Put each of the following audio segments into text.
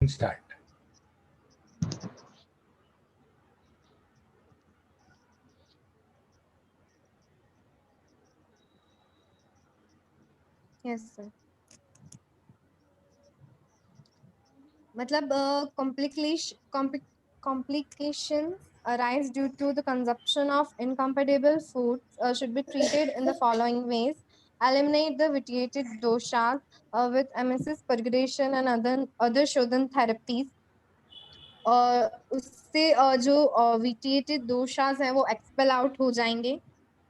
start. Yes, sir. मतलब complications arise due to the consumption of incompatible foods should be treated in the following ways. Eliminate the vitiated doshas with emesis, purgation and other Shodhan therapies. उससे जो विटिएटेड दोषास है वो expel out हो जाएंगे,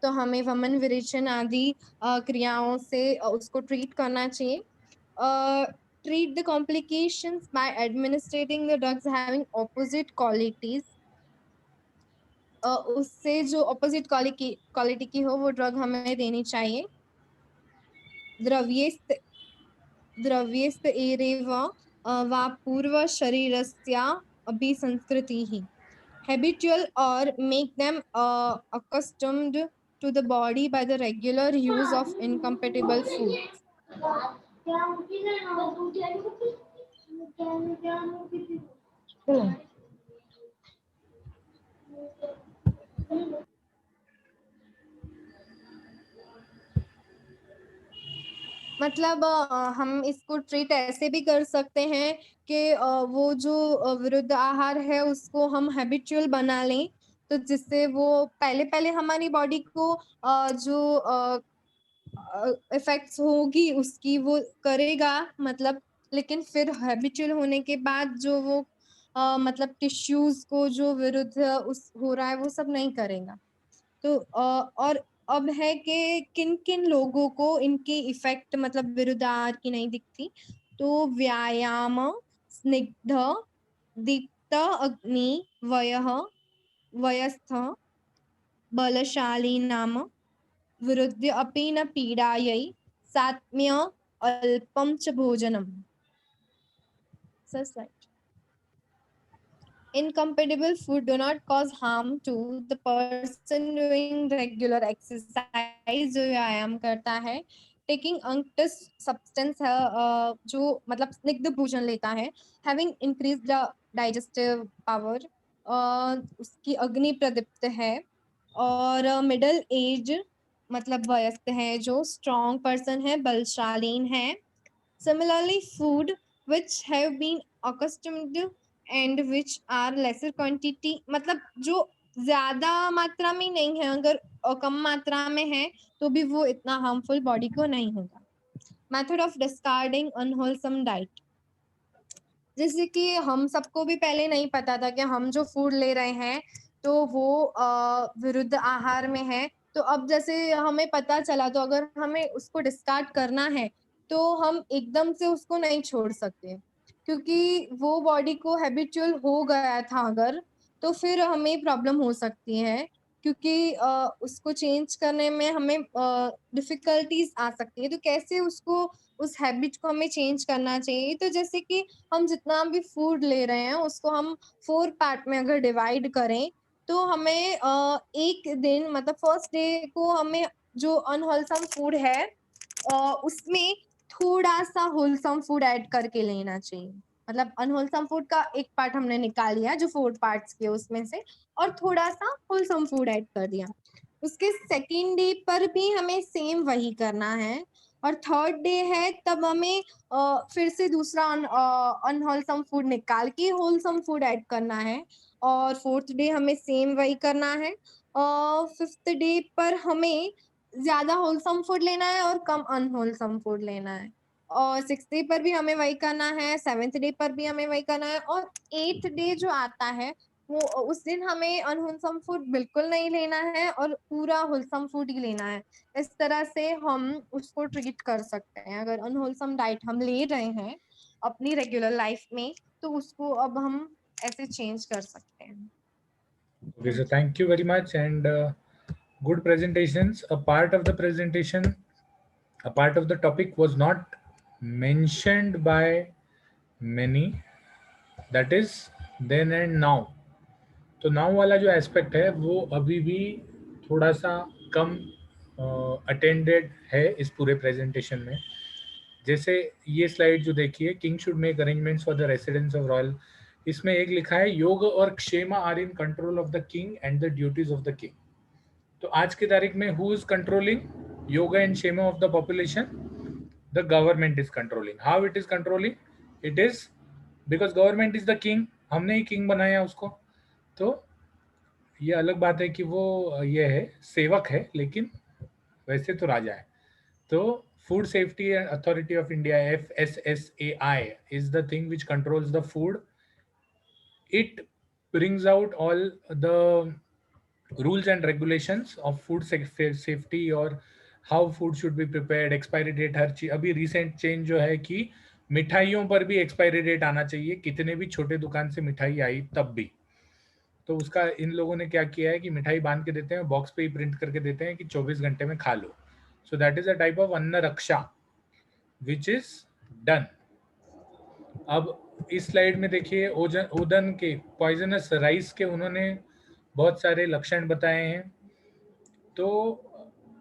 तो हमें वमन विरेचन आदि क्रियाओं से उसको ट्रीट करना चाहिए. Treat the complications by administrating the drugs having opposite qualities. उससे जो opposite quality की हो वो ड्रग हमें देनी चाहिए. द्रव्यस्त एरेव वा पूर्व शरीरस्या अभिसंस्कृतिः. Habitual or make them accustomed to the body by the regular use of incompatible foods. मतलब हम इसको ट्रीट ऐसे भी कर सकते हैं कि वो जो विरुद्ध आहार है उसको हम हैबिचुअल बना लें, तो जिससे वो पहले पहले हमारी बॉडी को जो इफेक्ट्स होगी उसकी वो करेगा, मतलब लेकिन फिर हैबिचुअल होने के बाद जो वो मतलब टिश्यूज को जो विरुद्ध उस हो रहा है वो सब नहीं करेगा. तो और अब है कि किन किन लोगों को इनकी इफेक्ट मतलब विरुद्ध आहार की नहीं दिखती, तो व्यायाम, स्निग्ध, दीप्त अग्नि, वयस्थ, बलशाली नाम विरुद्ध अपि न पीडायै, सात्म्य अल्पम च भोजनम. Incompatible food do not cause harm to the person doing regular exercise, जो व्यायाम करता है. Taking unctuous substance है जो मतलब स्निग्ध भोजन लेता है. Having increased the digestive power, उसकी अग्नि प्रदीप्त है. और मिडल एज मतलब वयस्क है, जो स्ट्रॉन्ग पर्सन है, बलशालीन है. Similarly, food which have been accustomed and which are lesser quantity, मतलब जो ज्यादा मात्रा में नहीं है, अगर कम मात्रा में है तो भी वो इतना हार्मफुल बॉडी को नहीं होगा. Method of discarding unwholesome diet. जैसे कि हम सबको भी पहले नहीं पता था कि हम जो फूड ले रहे हैं तो वो विरुद्ध आहार में है, तो अब जैसे हमें पता चला तो अगर हमें उसको डिस्कार्ड करना है तो हम एकदम से उसको नहीं छोड़ सकते, क्योंकि वो बॉडी को हैबिचुअल हो गया था अगर, तो फिर हमें प्रॉब्लम हो सकती है, क्योंकि उसको चेंज करने में हमें डिफिकल्टीज आ सकती है. तो कैसे उसको उस हैबिट को हमें चेंज करना चाहिए, तो जैसे कि हम जितना भी फूड ले रहे हैं उसको हम 4 पार्ट में अगर डिवाइड करें तो हमें एक दिन मतलब फर्स्ट डे को हमें जो अनहोलसम फूड है उसमें थोड़ा सा होलसम फूड ऐड करके लेना चाहिए. मतलब अनहोलसम फूड का एक पार्ट हमने निकाल लिया जो 4 पार्ट्स के उसमें से, और थोड़ा सा होलसम फूड ऐड कर दिया. उसके सेकेंड डे पर भी हमें सेम वही करना है, और थर्ड डे है तब हमें फिर से दूसरा अनहोलसम फूड निकाल के होलसम फूड ऐड करना है, और फोर्थ डे हमें सेम वही करना है. फिफ्थ डे पर हमें ज्यादा होलसम फूड लेना है और कम अनहोलसम फूड लेना है, और सिक्स डे पर भी हमें वही करना है, सेवेंथ डे पर भी हमें वही करना है, और एट्थ डे जो आता है वो उस दिन हमें अनहोलसम फूड बिल्कुल नहीं लेना है और पूरा होलसम फूड ही लेना है. इस तरह से हम उसको ट्रीट कर सकते हैं. अगर अनहोलसम डाइट हम ले रहे हैं अपनी रेगुलर लाइफ में तो उसको अब हम ऐसे चेंज कर सकते हैं. Okay, so thank you very much, and good presentations. A part of the presentation, a part of the topic was not mentioned by many, that is then and now. तो नाउ वाला जो aspect है वो अभी भी थोड़ा सा कम attended है इस पूरे प्रेजेंटेशन में. जैसे ये स्लाइड जो देखिए, king should make arrangements for the residence of royal, इसमें एक लिखा है योग और क्षेमा are in control of the king and the duties of the king. तो आज की तारीख में who is controlling yoga and kshema of the population? The government is controlling. How it is controlling? It is because government is the king, हमने ही king बनाया उसको। तो ये अलग बात है कि वो ये है सेवक है, लेकिन वैसे तो राजा है। तो food safety authority of India, FSSAI, is the thing which controls the food. It brings out all the rules and regulations of food safety और how food should be prepared, expiry date, हर चीज। अभी recent change जो है कि मिठाइयों पर भी expiry date आना चाहिए, कितने भी छोटे दुकान से मिठाई आई तब भी। तो उसका इन लोगों ने क्या किया है कि मिठाई बांध के देते हैं, बॉक्स पे ही प्रिंट करके देते हैं कि 24 घंटे में खा लो। So that is a type of anna raksha which is done. अब इस स्लाइड में देखिए ओदन के पॉइजनस राइस के उन्होंने बहुत सारे लक्षण बताए हैं। तो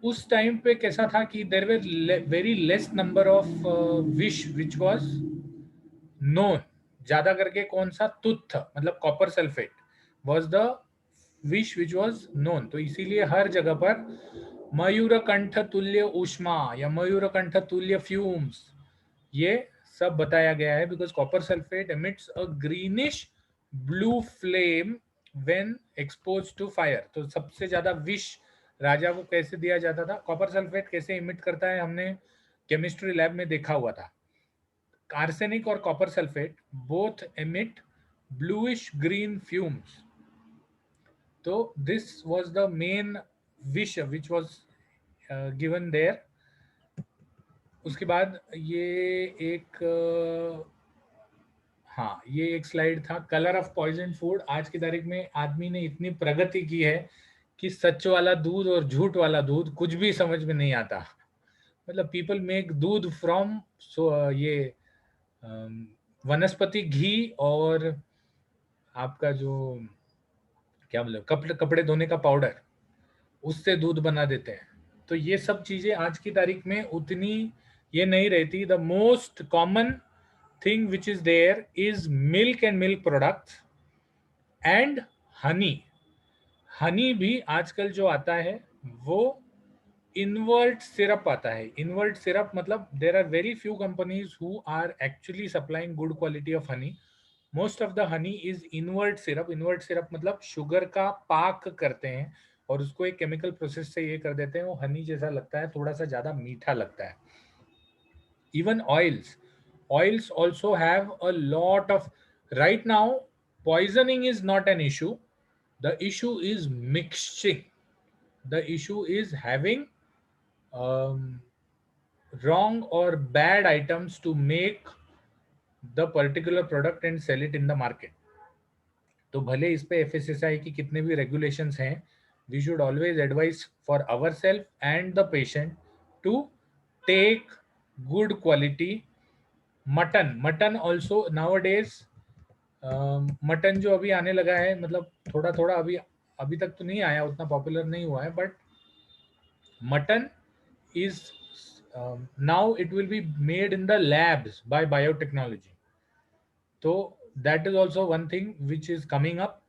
उस टाइम पे कैसा था कि there were very less number of विश विच वाज नोन। ज्यादा करके कौन सा? तुथ, मतलब कॉपर सल्फेट वाज द विश विच वाज नोन। तो इसीलिए हर जगह पर मयूरकंठ तुल्य ऊष्मा या मयूरकंठ तुल्य फ्यूम्स ये सब बताया गया है, because copper sulphate emits a greenish blue flame when expose to fire. तो सबसे ज्यादा विश राजा को कैसे दिया जाता था? कॉपर सल्फेट कैसे इमिट करता है, हमने केमिस्ट्री लैब में देखा हुआ था। आर्सेनिक और copper sulphate both emit bluish green fumes. तो this was the main vish which was given there. उसके बाद ये एक हाँ, ये एक स्लाइड था कलर ऑफ पॉइजन फूड। आज की तारीख में आदमी ने इतनी प्रगति की है कि सच वाला दूध और झूठ वाला दूध कुछ भी समझ में नहीं आता। मतलब पीपल मेक दूध फ्रॉम ये वनस्पति घी और आपका जो क्या मतलब कपड़े धोने का पाउडर, उससे दूध बना देते हैं। तो ये सब चीजें आज की तारीख में उतनी ये नहीं रहती। The most common thing which is there is milk and milk products and honey. Honey भी आजकल जो आता है वो इनवर्ट सिरप आता है। इनवर्ट सिरप मतलब there are very few companies who are actually supplying good quality of honey. Most of the honey is invert syrup. Invert syrup मतलब शुगर का पाक करते हैं और उसको एक केमिकल प्रोसेस से ये कर देते हैं, वो हनी जैसा लगता है, थोड़ा सा ज्यादा मीठा लगता है। Even oils also have a lot of, right now poisoning is not an issue. The issue is mixing. The issue is having um, wrong or bad items to make the particular product and sell it in the market. तो भले इस पे FSSAI की कितने भी regulations हैं, we should always advise for ourselves and the patient to take good quality mutton also now days. Mutton जो अभी आने लगा है, मतलब थोड़ा थोड़ा अभी तक तो नहीं आया, उतना पॉपुलर नहीं हुआ है, but mutton is now it will be made in the labs by biotechnology. तो that is also one thing which is coming up.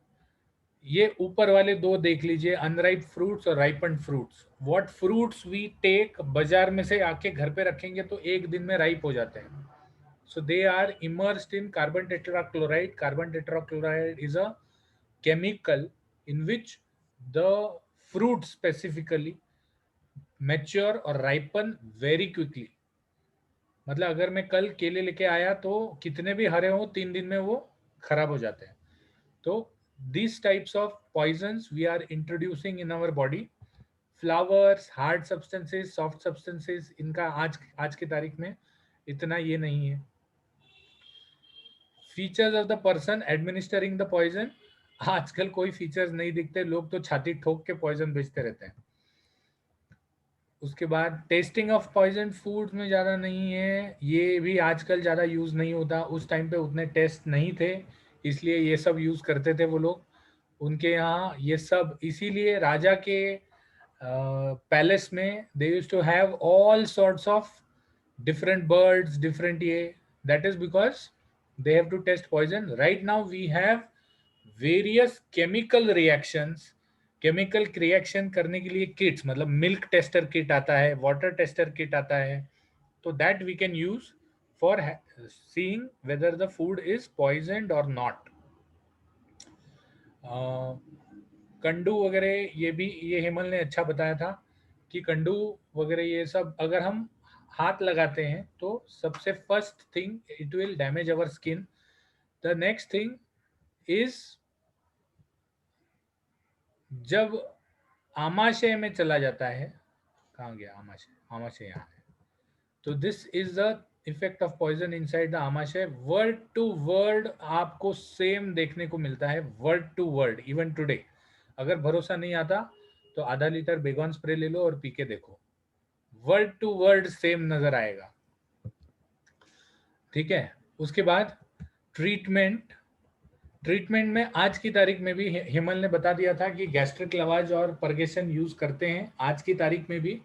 ये ऊपर वाले दो देख लीजिए, अनराइप फ्रूट्स और ripen fruits. What fruits we take, बाजार में से आके घर पे रखेंगे तो एक दिन में राइप हो जाते हैं। So they are immersed in carbon tetrachloride. Carbon tetrachloride is a chemical in which the fruit specifically mature or ripen very quickly. मतलब अगर मैं कल केले लेके आया तो कितने भी हरे हो 3 दिन में वो खराब हो जाते हैं। तो these types of poisons we are introducing in our body. Flowers, hard substances, soft substances, इनका आज की तारीख में इतना ये नहीं है। Features of the person administering the poison, आजकल कोई फीचर्स नहीं दिखते, लोग तो छाती ठोक के पॉइजन बेचते रहते हैं। उसके बाद टेस्टिंग ऑफ पॉइजन फूड में ज़्यादा नहीं है, ये भी आजकल ज़्यादा यूज़ नहीं होता। उस टाइम पे उतने टेस्ट नहीं थे, इसलिए ये सब यूज़ करते थे वो लोग उनके यहाँ ये सब। इसीलिए राजा के पैलेस में they used to have all sorts of different birds, different ये. That is because they have to test poison. Right now we have various chemical reactions. Chemical reaction करने के लिए किट्स, मतलब मिल्क टेस्टर किट आता है, water tester kit आता है, तो that we can use for seeing whether the food is poisoned or not. कंडू वगैरह ये भी, ये हेमल ने अच्छा बताया था कि कंडू वगैरह ये सब अगर हम हाथ लगाते हैं तो सबसे first thing it will damage our skin. The next thing is जब आमाशय में चला जाता है, कहाँ गया आमाशय, आमाशय यहाँ है, तो this is the effect of poison inside the amashaya. Word to word आपको सेम देखने को मिलता है, word to word even today. अगर भरोसा नहीं आता तो आधा लीटर बेगॉन स्प्रे ले लो और पी के देखो, वर्ड टू वर्ड सेम नजर आएगा. ठीक है. उसके बाद ट्रीटमेंट. ट्रीटमेंट में आज की तारीख में भी हेमल ने बता दिया था कि गैस्ट्रिक लवाज और परगेशन यूज करते हैं. आज की तारीख में भी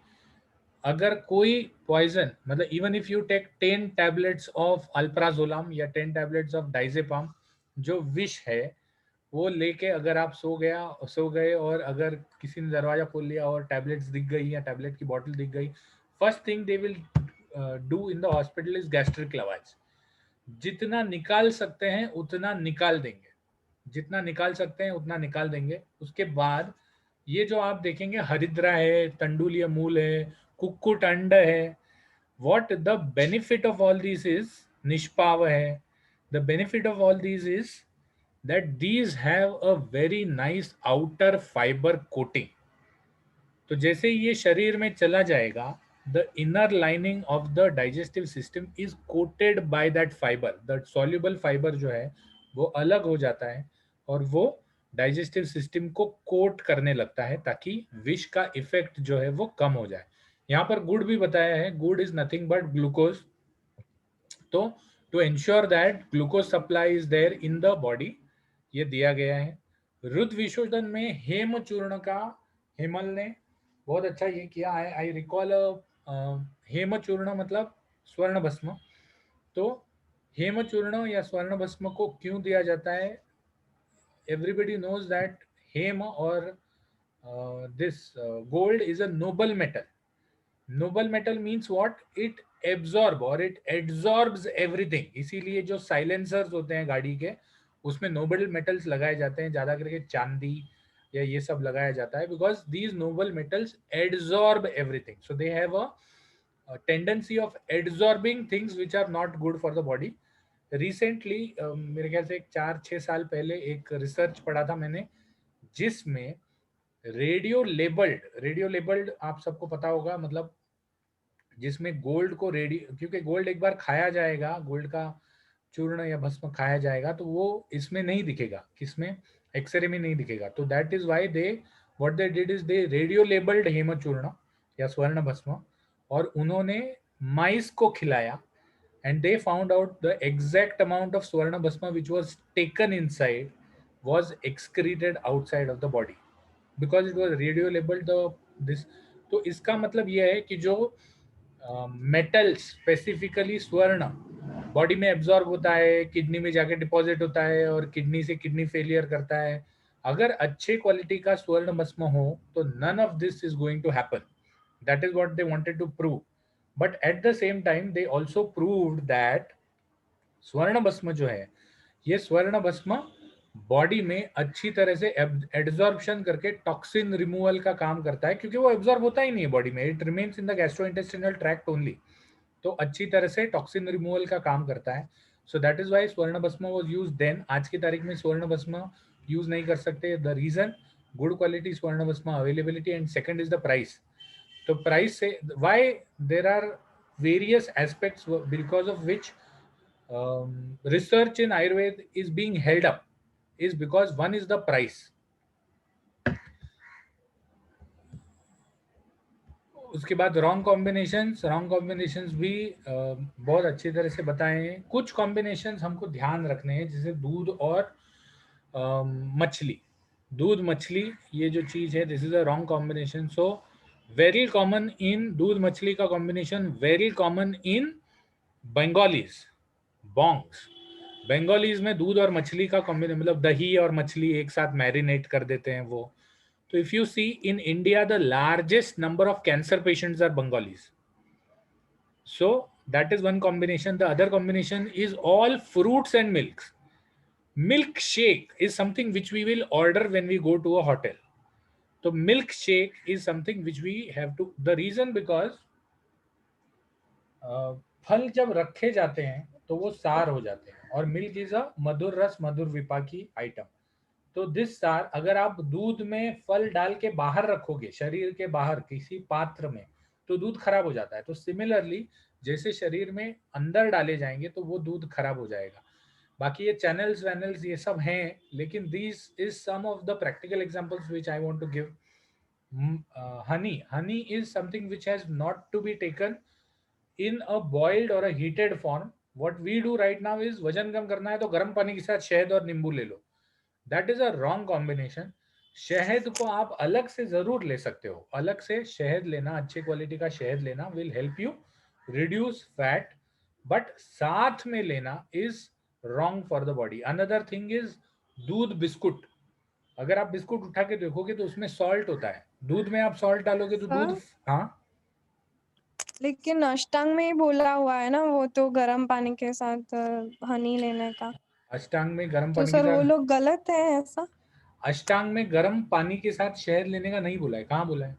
अगर कोई पॉइजन, मतलब even if you take 10 tablets of alprazolam या 10 टैबलेट्स ऑफ डाइजेपाम, जो विष है वो लेके अगर आप सो गए और अगर किसी ने दरवाजा खोल लिया और टैबलेट्स दिख गई या टैबलेट की बोतल दिख गई, first thing they will do in the hospital is gastric lavage. जितना निकाल सकते हैं उतना निकाल देंगे, जितना निकाल सकते हैं उतना निकाल देंगे. उसके बाद ये जो आप देखेंगे हरिद्रा है, तंडुलिया मूल है, कुक्कुट अंड है, what the benefit of all these is, निष्पाव है, the benefit of all these is that these have a very nice outer fiber coating. तो जैसे ये शरीर में चला जाएगा, the inner lining of the digestive system is coated by that fiber. The soluble fiber जो है वो अलग हो जाता है और वो डाइजेस्टिव सिस्टम को कोट करने लगता है ताकि विष का इफेक्ट जो है वो कम हो जाए. यहाँ पर गुड़ भी बताया है, gur is nothing but glucose. तो to ensure that glucose supply is there in the body, ये दिया गया है. रुद्र विशोधन में हेम चूर्ण का हेमल ने बहुत अच्छा ये किया. आई रिकॉल हेम चूर्ण मतलब स्वर्ण भस्म. तो हेम चूर्ण या स्वर्ण भस्म को क्यों दिया जाता है? Everybody knows that hema or this gold is a noble metal. Noble metal means what? It absorb or it absorbs everything. इसीलिए जो साइलेंसर्स होते हैं गाड़ी के उसमें नोबल मेटल्स लगाए जाते हैं, ज्यादा करके चांदी या ये सब लगाया जाता है, because these noble metals adsorb everything. So they have a tendency of adsorbing things which are not good for the body. Recently मेरे ख्याल से 4-6 साल पहले एक रिसर्च पढ़ा था मैंने जिसमें रेडियो लेबल्ड आप सबको पता होगा, मतलब जिसमें गोल्ड को रेडियो, क्योंकि गोल्ड एक बार खाया जाएगा, गोल्ड का चूर्ण या भस्म खाया जाएगा तो वो इसमें नहीं दिखेगा, किसमें, एक्सरे में नहीं दिखेगा. तो that is why they what they did is they radio labelled hem churna या स्वर्ण भस्म और उन्होंने माइस को खिलाया. And they found out the exact amount of Swarna Bhasma which was taken inside was excreted outside of the body because it was radio labeled the this. तो इसका मतलब यह है कि जो मेटल स्पेसिफिकली स्वर्ण बॉडी में एब्जॉर्ब होता है, किडनी में जाके डिपॉजिट होता है और किडनी से किडनी फेलियर करता है, अगर अच्छे क्वालिटी का स्वर्ण भस्म हो तो none of this is going to happen. That is what they wanted to prove. But at the same time they also proved that swarna bhasma जो है, ये स्वर्ण भस्म बॉडी में अच्छी तरह से एब्जॉर्प्शन करके टॉक्सिन रिमूवल का काम करता है, क्योंकि वो एब्जॉर्ब होता ही नहीं है बॉडी में, it remains in the gastrointestinal tract only. तो अच्छी तरह से टॉक्सिन रिमूवल का काम करता है. सो दैट इज वाई स्वर्ण भस्म वाज यूज्ड देन. आज की तारीख में स्वर्ण भस्म यूज नहीं कर सकते. The reason, good quality swarna bhasma availability and second is the price. तो प्राइस से why there are various aspects because of which research in Ayurveda is being held up is because one is the price. उसके बाद wrong combinations भी बहुत अच्छी तरह से बताए हैं. कुछ कॉम्बिनेशंस हमको ध्यान रखने हैं, जैसे दूध और मछली. दूध मछली ये जो चीज है, this is a wrong combination. So very common in दूध मछली का combination, very common in Bengalis, bongs. Bengalis में दूध और मछली का कॉम्बिनेशन, मतलब दही और मछली एक साथ मैरिनेट कर देते हैं वो। तो if you see in India the largest number of cancer patients are Bengalis. So that is one combination. The other combination is all fruits and milks. Milkshake is something which we will order when we go to a hotel. So milkshake is something which we have to. The reason because फल जब रखे जाते हैं तो वो सार हो जाते हैं, और मिल्क इज अ मधुर रस मधुर विपाकी आइटम. तो दिस सार अगर आप दूध में फल डाल के बाहर रखोगे, शरीर के बाहर किसी पात्र में, तो दूध खराब हो जाता है. तो सिमिलरली जैसे शरीर में अंदर डाले जाएंगे तो वो दूध खराब हो जाएगा. बाकी ये चैनल्स वैनल्स ये सब हैं, लेकिन this is some of the practical examples which I want to give. Honey is something which has not to be taken in a boiled or a heated form. What we do right now is, वजन कम करना है तो गर्म पानी के साथ शहद और नींबू ले लो. That is a wrong combination. शहद को आप अलग से जरूर ले सकते हो, अलग से शहद लेना, अच्छे क्वालिटी का शहद लेना will help you reduce fat, but साथ में लेना is wrong for the body. Another thing is दूध बिस्कुट. अगर आप बिस्कुट उठा के देखोगे तो उसमें सॉल्ट होता है. दूध में आप सॉल्ट डालोगे तो दूध, हाँ लेकिन अष्टांग में ही बोला हुआ है ना वो तो गर्म पानी के साथ हनी लेने का. अष्टांग में गर्म तो पानी के सर वो साथ, लोग गलत है ऐसा? अष्टांग में गर्म पानी के साथ शहद लेने का नहीं बोला है. कहाँ बोला है?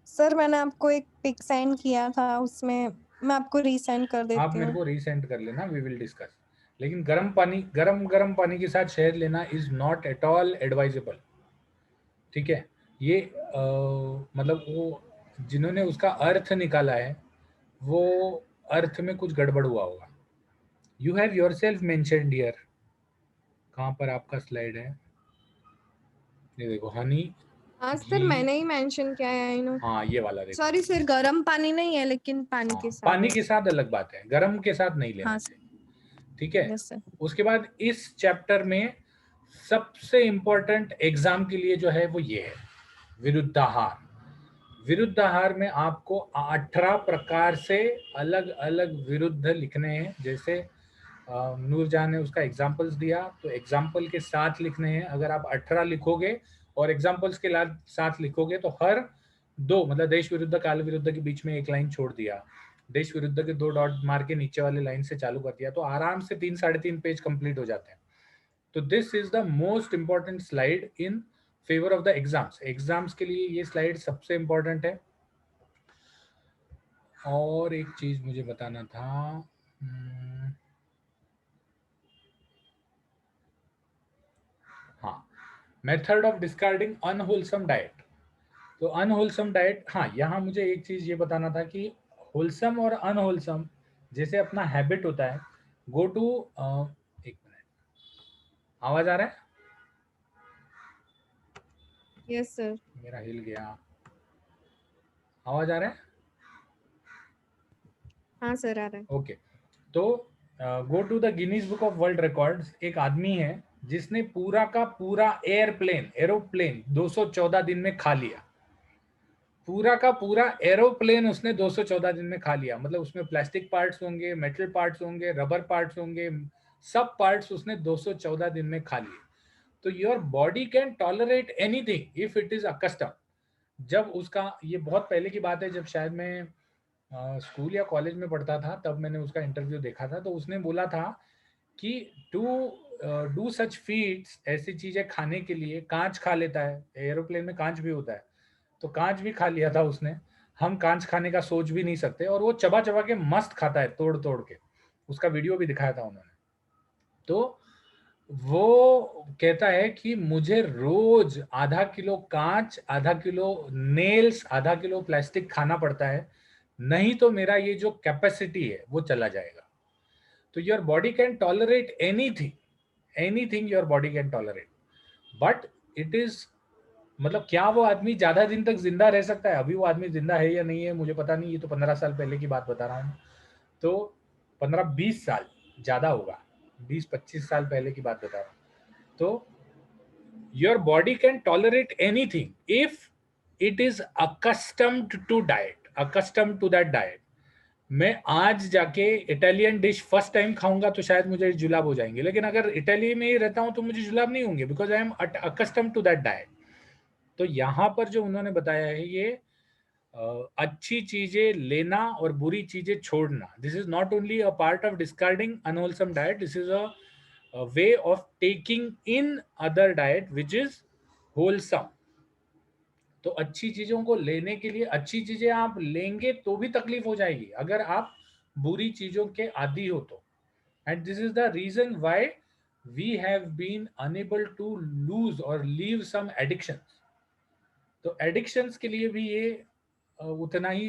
सर मैंने आपको एक पिक सेंड किया था, उसमें मैं आपको रीसेंड कर आप देती मेरे हूँ. को रीसेंड कर लेना, वी विल डिस्कस. लेकिन गर्म पानी के साथ शहद लेना is not at all advisable. ठीक है, ये मतलब वो जिन्होंने उसका अर्थ निकाला है वो अर्थ में कुछ गड़बड़ हुआ होगा. You have your self mentioned here. कहाँ पर आपका स्लाइड है? ये देखो, हनी हाँ सर घी. मैंने ही मेंशन किया है. I know. हाँ ये वाला देखो. सॉरी सर, गर्म पानी नहीं है लेकिन पानी के साथ पानी है. के साथ अलग बात है, गर्म के साथ नहीं लेना हाँ चाहिए. ठीक है. Yes sir. उसके बाद इस चैप्टर में सबसे इंपॉर्टेंट एग्जाम के लिए जो है वो ये है, विरुद्धाहार. विरुद्धाहार में आपको 18 प्रकार से अलग अलग विरुद्ध लिखने हैं. जैसे नूरजहां ने उसका एग्जाम्पल्स दिया, तो एग्जाम्पल के साथ लिखने हैं. अगर आप 18 लिखोगे और एग्जाम्पल्स के साथ लिखोगे तो हर दो, मतलब देश विरुद्ध काल विरुद्ध के बीच में एक लाइन छोड़ दिया, देश विरुद्ध के 2 डॉट मार के नीचे वाले लाइन से चालू कर दिया, तो आराम से 3-3.5 पेज कंप्लीट हो जाते हैं. तो this is the most important slide in favour of the exams. Exams के लिए ये स्लाइड सबसे इंपॉर्टेंट है. और एक चीज मुझे बताना था, हाँ, method of discarding unwholesome diet. तो अनहोलसम डाइट, हाँ, यहाँ मुझे एक चीज ये बताना था कि होलसम और अनहोलसम जैसे अपना हैबिट होता है. गो टू, एक मिनट, आवाज आ रहा है? Yes sir. मेरा हिल गया. आवाज आ रहा है? हाँ सर आ रहा है. ओके. तो go to the Guinness Book of World Records. एक आदमी है जिसने पूरा का पूरा एरोप्लेन 214 दिन में खा लिया. पूरा का पूरा एरोप्लेन उसने 214 दिन में खा लिया. मतलब उसमें प्लास्टिक पार्ट्स होंगे, मेटल पार्ट्स होंगे, रबर पार्ट्स होंगे, सब पार्ट्स उसने 214 दिन में खा लिए. तो your body can tolerate anything if it is accustomed. जब उसका, ये बहुत पहले की बात है, जब शायद मैं स्कूल या कॉलेज में पढ़ता था, तब मैंने उसका इंटरव्यू देखा था. तो उसने बोला था कि टू डू सच फीड्स, ऐसी चीजें खाने के लिए, कांच खा लेता है, एरोप्लेन में कांच भी होता है, तो कांच भी खा लिया था उसने. हम कांच खाने का सोच भी नहीं सकते, और वो चबा चबा के मस्त खाता है, तोड़ तोड़ के. उसका वीडियो भी दिखाया था उन्होंने. तो वो कहता है कि मुझे रोज आधा किलो कांच, आधा किलो नेल्स, आधा किलो प्लास्टिक खाना पड़ता है, नहीं तो मेरा ये जो कैपेसिटी है वो चला जाएगा. तो your body can tolerate anything, anything your body can tolerate, but it is, मतलब क्या वो आदमी ज्यादा दिन तक जिंदा रह सकता है? अभी वो आदमी जिंदा है या नहीं है मुझे पता नहीं, ये तो 15 साल पहले की बात बता रहा हूँ. तो 15-20 साल ज्यादा होगा, 20-25 साल पहले की बात बता रहा हूँ. तो your body can tolerate anything if it is accustomed to that diet. मैं आज जाके इटालियन डिश फर्स्ट टाइम खाऊंगा तो शायद मुझे जुलाब हो जाएंगे, लेकिन अगर इटाली में ही रहता हूं तो मुझे जुलाब नहीं होंगे, because I am accustom to that diet. तो यहाँ पर जो उन्होंने बताया है, ये अच्छी चीजें लेना और बुरी चीजें छोड़ना, this is not only a part of discarding unwholesome diet, this is a way of taking in other diet which is wholesome. तो अच्छी चीजों को लेने के लिए, अच्छी चीजें आप लेंगे तो भी तकलीफ हो जाएगी अगर आप बुरी चीजों के आदी हो तो. And this is the reason why we have been unable to lose or leave some addictions. तो एडिक्शंस के लिए भी ये उतना ही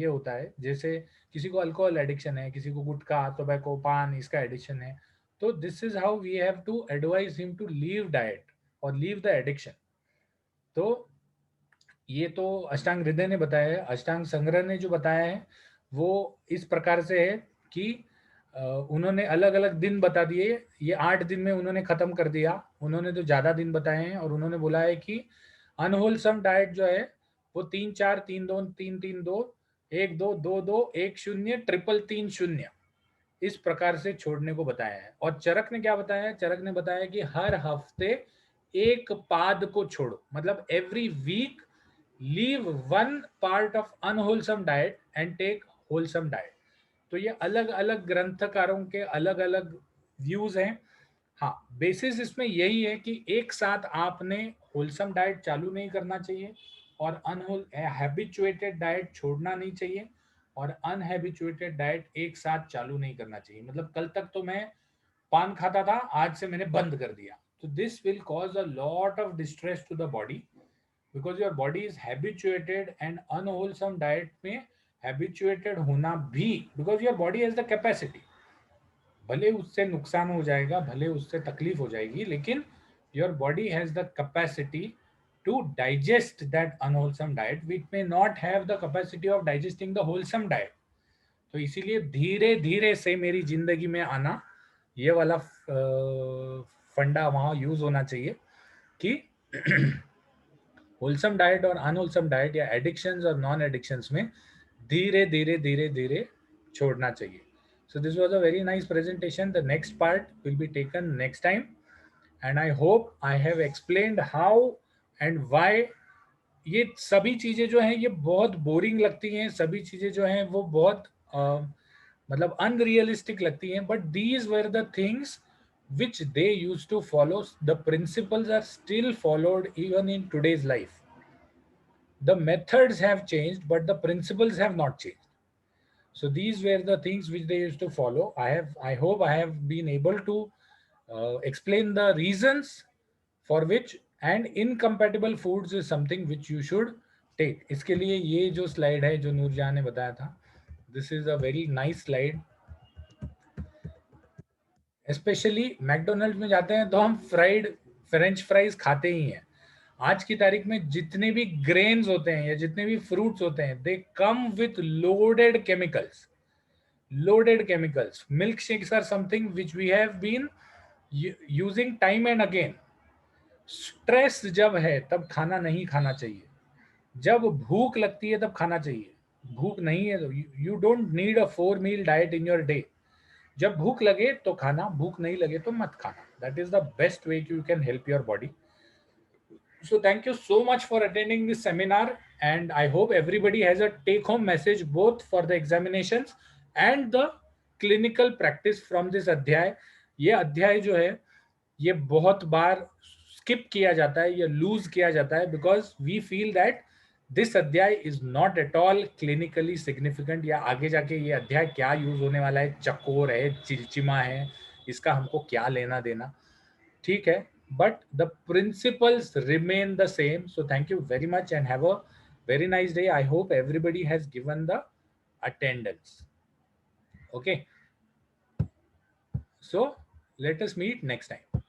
ये होता है, जैसे किसी को अल्कोहल एडिक्शन है, किसी को गुटखा, टोबैको, पान, इसका एडिक्शन है. तो this is how we have to advise him to leave diet or leave the addiction. तो ये तो अष्टांग हृदय ने बताया है. अष्टांग संग्रह ने जो बताया है वो इस प्रकार से है कि उन्होंने अलग अलग दिन बता दिए. ये 8 दिन में उन्होंने खत्म कर दिया. उन्होंने तो ज्यादा दिन बताए हैं और उन्होंने बोला है कि अनहोलसम डाइट जो है वो 3-4, 3-2, 3-3-2, 1-2, 2-2, 1-0, 3-3-0 इस प्रकार से छोड़ने को बताया है. और चरक ने क्या बताया है? चरक ने बताया कि हर हफ्ते एक पाद को छोड़ो, मतलब every week leave one part of unwholesome diet and take wholesome diet. तो ये अलग अलग ग्रंथकारों के अलग अलग व्यूज हैं. हाँ, बेसिस इसमें यही है कि एक साथ आपने होलसम डाइट चालू नहीं करना चाहिए और हैबिचुएटेड डाइट छोड़ना नहीं चाहिए, और अनहैबिचुएटेड डाइट एक साथ चालू नहीं करना चाहिए. मतलब कल तक तो मैं पान खाता था, आज से मैंने बंद कर दिया, तो this will cause a lot of distress to the body, because your body is habituated. And unwholesome diet में हैबिचुएटेड होना भी, because your body has the capacity, भले उससे नुकसान हो जाएगा, भले उससे तकलीफ हो जाएगी, लेकिन your body has the capacity to digest that unwholesome diet which may not have the capacity of digesting the wholesome diet. तो इसीलिए धीरे धीरे से मेरी जिंदगी में आना, ये वाला फंडा वहां यूज होना चाहिए कि होलसम डाइट और अनहोलसम डाइट या एडिक्शंस और नॉन एडिक्शंस में धीरे धीरे धीरे धीरे छोड़ना चाहिए. So this was a very nice presentation. The next part will be taken next time, and I hope I have explained how and why. ये सभी चीजें जो हैं ये बहुत बोरिंग लगती हैं, सभी चीजें जो हैं वो बहुत मतलब अनरियलिस्टिक लगती हैं, but these were the things which they used to follow. The principles are still followed even in today's life. The methods have changed, but the principles have not changed. So these were the things which they used to follow. I hope I have been able to explain the reasons for which, and incompatible foods is something which you should take. इसके लिए ये जो slide है जो नूरजहां ने बताया था, this is a very nice slide. Specially McDonald's में जाते हैं तो हम फ्रेंच फ्राइज खाते ही हैं. आज की तारीख में जितने भी ग्रेन्स होते हैं या जितने भी फ्रूट्स होते हैं, they come with loaded chemicals. Milk shakes are something which we have been using time and again. Stress जब है तब खाना नहीं खाना चाहिए, जब भूख लगती है तब खाना चाहिए. भूख नहीं है तो you don't need a 4 meal diet in your day. जब भूख लगे तो खाना, भूख नहीं लगे तो मत खाना. That is the best way you can help your body. So thank you so much for attending this seminar, and I hope everybody has a take home message both for the examinations and the clinical practice from this अध्याय. ये अध्याय जो है ये बहुत बार skip किया जाता है या लूज किया जाता है, because we feel that this adhyay is not at all clinically significant, या आगे जाके ये अध्याय क्या यूज होने वाला है, चकोर है, चिलचिमा है, इसका हमको क्या लेना देना. ठीक है, but the principles remain the same. So thank you very much and have a very nice day. I hope everybody has given the attendance. Okay, so let us meet next time.